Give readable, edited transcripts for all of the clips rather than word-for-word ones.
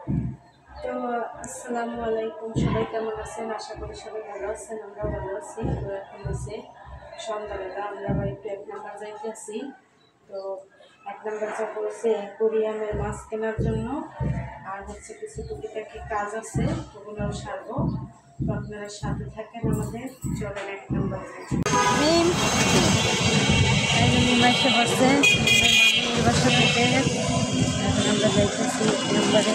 তো আসসালামু আলাইকুম, সবাই কেমন আছেন? আশা করি সবাই ভালো আছেন। আমরা ভালো আছি। তো এখন হচ্ছে সন্ধ্যাবেলা, আমরা একটু 1 নাম্বার যাইতে আছি। তো 1 নাম্বার যাবো হচ্ছে কোরিয়ানের মাছ কেনার জন্য, আর হচ্ছে কিছু টুকিটাকি কাজ আছে, ওগুলোও সারবো। তো আপনারা সাথে থাকেন আমাদের, চলেন 1 নাম্বার যাই। এসে বসছে মামির বাসা থেকে। এখন আমরা যাইতেছি 1 নাম্বারে।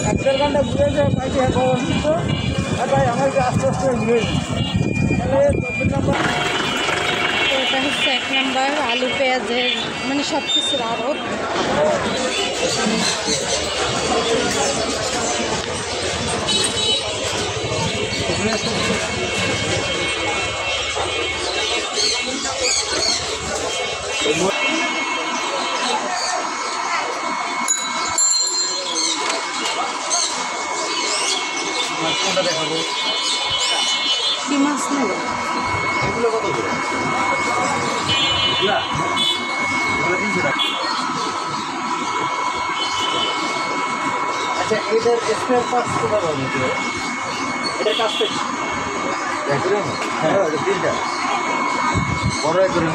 এক ঘন্টা ঘুরে যায় পাইছি অসুস্থ আর ভাই আমাকে আস্তে আস্তে ঘুরে এটা হচ্ছে 1 নাম্বার আলু পেঁয়াজের মানে সব কিছুর আড়ত। দেখাবো কি মাছ নেব? এগুলো কত করে? আচ্ছা, এটার স্পেয়ার পার্টস কোথায় পাবো? এটার কাজটা কি? হ্যাঁ, তিনটা বড় করে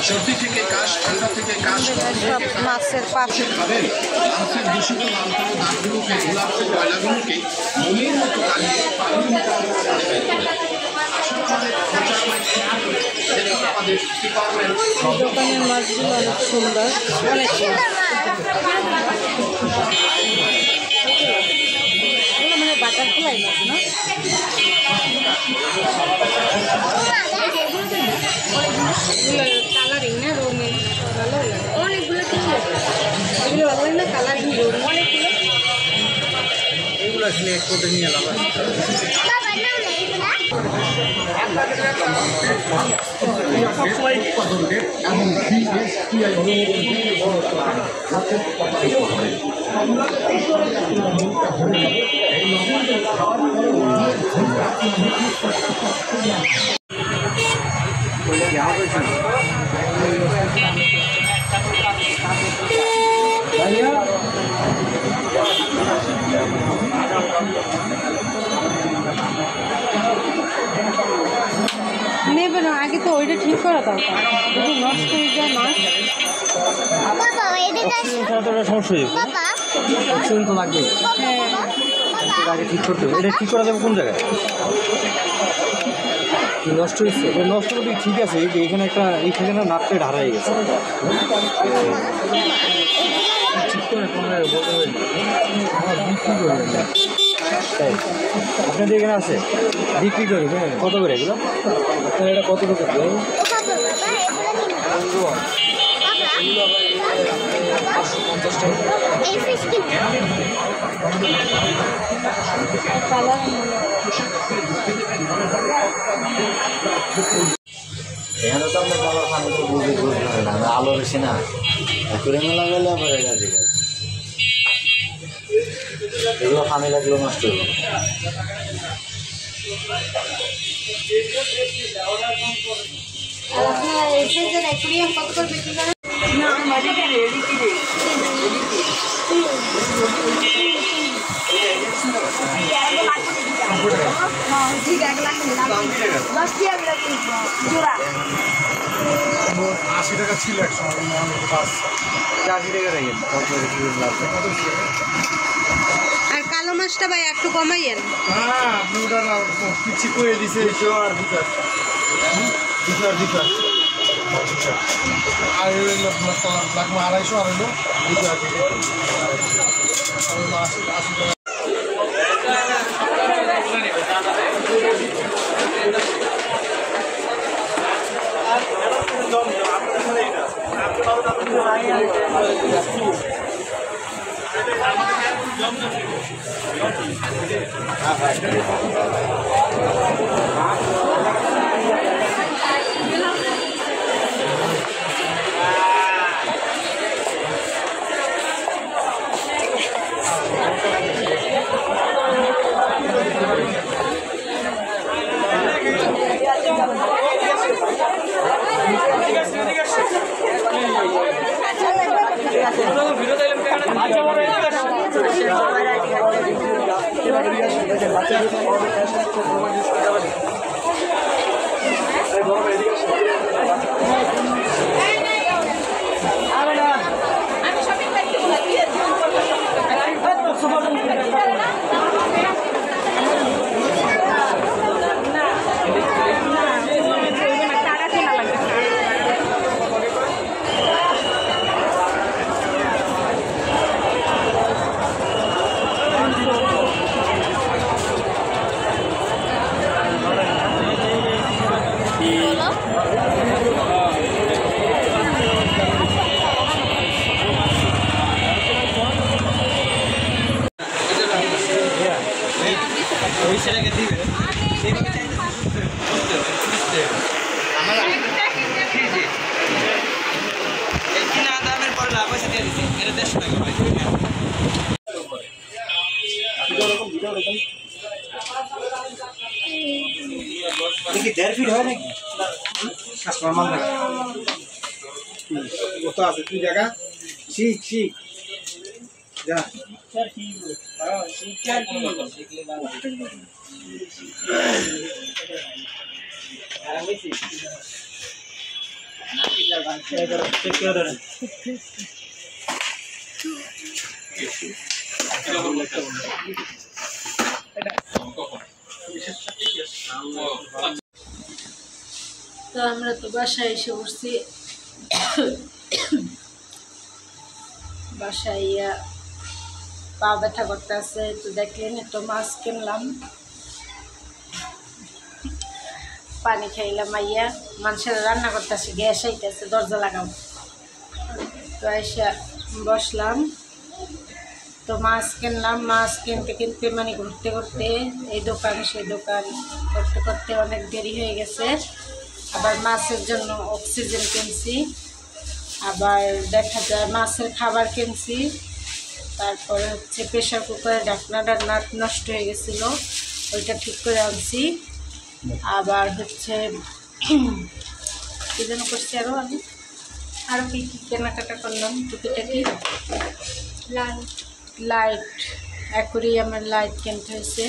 সর্দি থেকে কাশ, ঠান্ডা থেকে কাশ, মাছের পাশে খাবেন মাছের দূষিত লাল কালো দাগগুলোকে, গোলাপ ময়লাগুলোকে মলির মতো লাগিয়ে পানির মতো দোকানের মাছগুলো অনেক সুন্দর, অনেক মানে বাটারফ্লাই মাছ না? কালারিং না রঙিন, ভালো লাগে অনেকগুলো। এগুলো ভালো লাগে না, কালারিং রঙিন অনেকগুলো। এগুলো সিলেক্ট করে নিয়ে এলাম। নেবে না, আগে তো ওইটা ঠিক করা দরকার, যদি নষ্ট হয়ে যায় মাছ। সমস্যা হয়ে যাবে, তো লাগবে। আগে ঠিক করতে হবে। এটা ঠিক করা যাবে কোন জায়গায়? নষ্ট হয়েছে, নষ্ট করতে ঠিক আছে। এখানে একটা এইখানে নাটটা ঢারা হয়ে গেছে। ঠিক করে তাই আপনাদের এখানে আছে বিক্রি করি? হ্যাঁ, কত করে এগুলো? এটা কত করে? এখানে তো আমরা কালার খানি তো বুঝে বুঝতে হয় না, আমরা আলো বেশি না করে মেলা গেলে আবার এটা ঠিক আছে। এগুলো খানি লাগলেও নষ্ট হলো। আর আপনারা এসে যে অ্যাকুরিয়াম কত করে বিক্রি করেন? ঠিক 1 লাখ 10 জোড়া 80 টাকা ছিল এক সময়, 80 টাকা রেখে। আর কালো মাছটা ভাই একটু কমাইয়েন। হ্যাঁ, আপনি ওটা কিছু করে দিছে আর বিচার আর লাগবে 250 আর হইলো 80 টাকা। দেখি 1.5 ফিট হয় নাকি নরমাল নাকি কত আছে তুই জায়গা শিখ শিখ যা স্যার কি হ্যাঁ শিখ কি শিখলে ভালো আর আমি শিখ না গান শেয়ার করো চেক করে দেন তো আমরা তো বাসায় এসে বসছি বাসায় পা ব্যথা করতে আছে তো দেখলেন একটু মাছ কিনলাম পানি খাইলাম আইয়া মানুষের রান্না করতে আসে গ্যাস আইতেছে দরজা লাগাও তো এসে বসলাম তো মাছ কিনলাম মাছ কিনতে কিনতে মানে ঘুরতে ঘুরতে এই দোকান সেই দোকান করতে করতে অনেক দেরি হয়ে গেছে আবার মাছের জন্য অক্সিজেন কিনছি আবার দেখা যায় মাছের খাবার কিনছি তারপরে হচ্ছে প্রেশার কুকারের ঢাকনাটা নাট নষ্ট হয়ে গেছিলো ওইটা ঠিক করে আনছি আবার হচ্ছে কী যেন করছি আরও কী কী কেনাকাটা করলাম টুকিটাকি লাইট অ্যাকোরিয়ামের লাইট কিনতে হয়েছে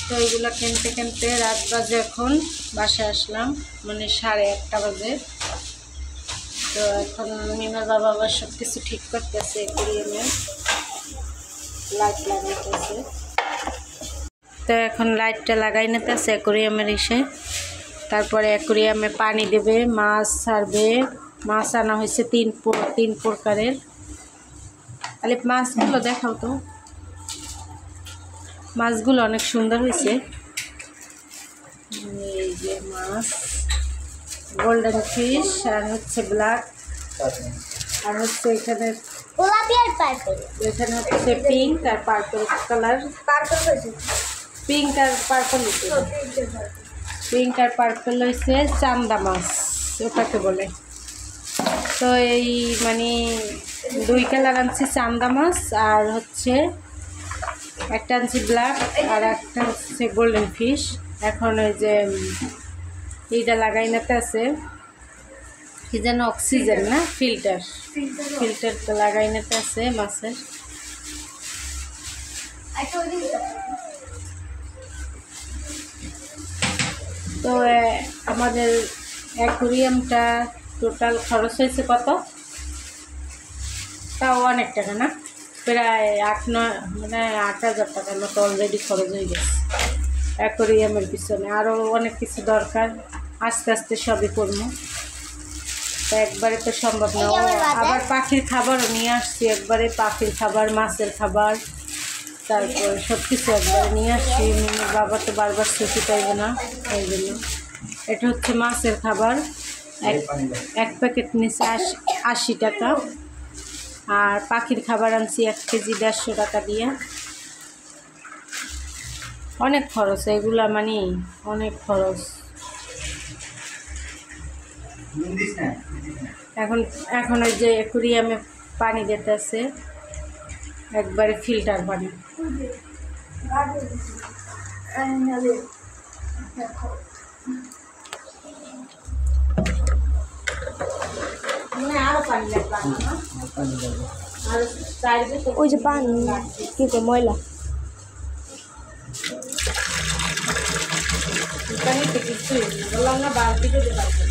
তো এইগুলো কিনতে কিনতে রাত বাজে এখন বাসায় আসলাম মানে 1:30 বাজে তো এখন মিমার বাবা আবার সব কিছু ঠিক করতেছে অ্যাকোরিয়ামে লাইট লাগাইতেছে তো এখন লাইটটা লাগাই নিতেছে অ্যাকোরিয়ামের এসে তারপরে অ্যাকোরিয়ামে পানি দেবে মাছ ছাড়বে মাছ আনা হয়েছে তিন প্রকারের তাহলে মাছগুলো দেখাও তো মাছগুলো অনেক সুন্দর হয়েছে এই যে মাছ গোল্ডেন ফিশ আর হচ্ছে ব্ল্যাক আর হচ্ছে এখানে এখানে হচ্ছে পিঙ্ক আর পার্পল কালার পিঙ্ক আর পার্পল পিঙ্ক আর পার্পল হয়েছে চান্দা মাছ ওটাকে বলে তো এই মানে 2 কালার আনছি চান্দা মাছ আর হচ্ছে একটা আনছি ব্ল্যাক আর একটা হচ্ছে গোল্ডেন ফিশ এখন ওই যে এইটা লাগাই নিতে আছে কি যেন অক্সিজেন না ফিল্টার তো লাগাই নিতে আছে মাছের তো আমাদের অ্যাকোরিয়ামটা টোটাল খরচ হয়েছে কত তাও অনেক টাকা না প্রায় 8,000 টাকার মতো অলরেডি খরচ হয়ে গেছে অ্যাকোরিয়ামের পিছনে আরও অনেক কিছু দরকার আস্তে আস্তে সবই করবো তো একবারে তো সম্ভব না আবার পাখির খাবারও নিয়ে আসছি একবারে পাখির খাবার মাছের খাবার তারপর সব কিছু একবারে নিয়ে আসছি বাবা তো বারবার ছুটি পাইবে না এই জন্য এটা হচ্ছে মাছের খাবার এক প্যাকেট নিচে 80 টাকা আর পাখির খাবার আনছি 1 কেজি 150 টাকা দিয়ে অনেক খরচ এগুলা, মানে অনেক খরচ। এখন এখন ওই যে অ্যাকুরিয়ামে পানি দিতেছে, একবারে ফিল্টার পানি। আরো পানি লাগবে, আর ওই যে পানি কিন্তু ময়লা। পানিতে কিছুই নেই, বললাম না বালতি দিতে পারবো।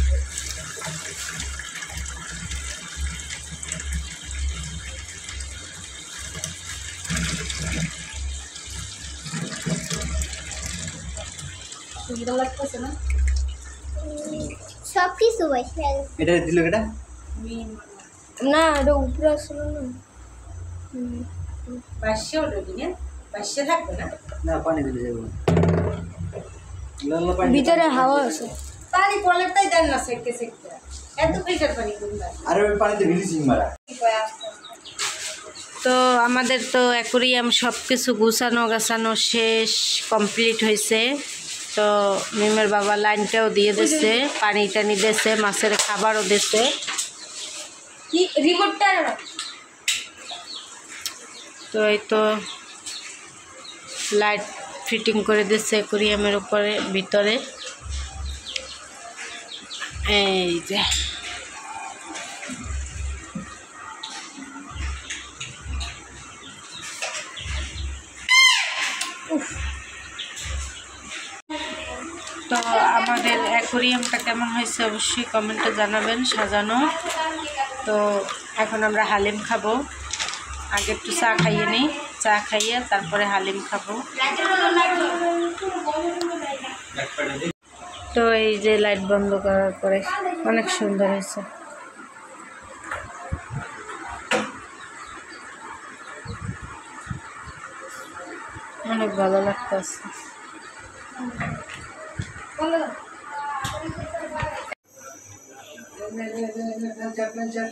সুন্দর লাগতেছে না? সব কিছু এটা দিল কেটা? না, এটা উপরে আসলো না। বাসে উঠবি না, বাসে থাকবে না। না পানি দিলে যাবো ভিতরে হাওয়া আছে। পানি কলেরটাই দেন না সেকতে সেকতে, এত ফিল্টার পানি কোনটা? আর ওই পানিতে ব্লিচিং মারা। তো আমাদের তো অ্যাকুরিয়াম সব কিছু গুছানো গাছানো শেষ, কমপ্লিট হয়েছে। তো মিমের বাবা লাইনটাও দিয়ে দিচ্ছে, পানি টানি দিচ্ছে, মাছের খাবারও দিচ্ছে। কি রিমোটটা? তো এই তো লাইট ফিটিং করে দিচ্ছে অ্যাকুরিয়ামের উপরে, ভিতরে। এই যে তো আমাদের অ্যাকুরিয়ামটা কেমন হয়েছে অবশ্যই কমেন্টে জানাবেন, সাজানো। তো এখন আমরা হালিম খাবো, আগে একটু চা খাইয়ে নিই, চা খাইয়ে তারপরে হালিম খাবো। তো এই যে লাইট বন্ধ করার পরে অনেক সুন্দর হয়েছে। অনেক ভালো লাগতেছে।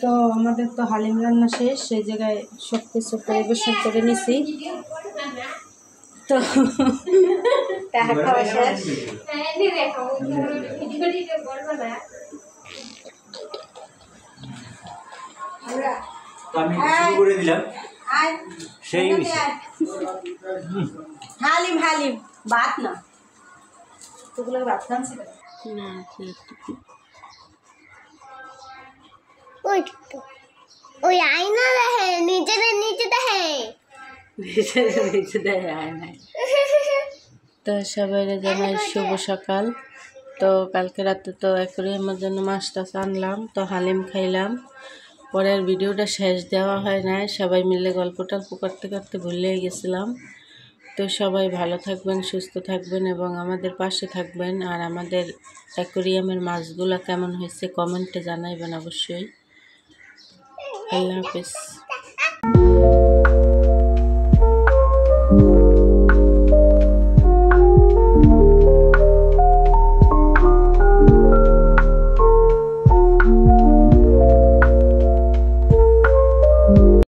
তো আমাদের তো হালিম রান্না শেষ, সেই জায়গায় সব কিছু পরিবেশন করে নিছি। তো টাকা খাওয়া শেষ। আমি শুরু করে দিলাম, সেই হালিম হালিম ভাত না, তোগুলো ভাত খাচ্ছি না। ওই আয়না দেখে, নিজেদের নিচে দেখে। তো সবাই জানাই শুভ সকাল। তো কালকে রাতে তো অ্যাকুরিয়ামের জন্য মাছ টাছ আনলাম, তো হালিম খাইলাম। পরের ভিডিওটা শেষ দেওয়া হয় নাই, সবাই মিলে গল্প টল্প করতে করতে ভুলে গেছিলাম। তো সবাই ভালো থাকবেন, সুস্থ থাকবেন এবং আমাদের পাশে থাকবেন। আর আমাদের অ্যাকুরিয়ামের মাছগুলো কেমন হয়েছে কমেন্টে জানাইবেন অবশ্যই। আল্লাহ হাফেজ।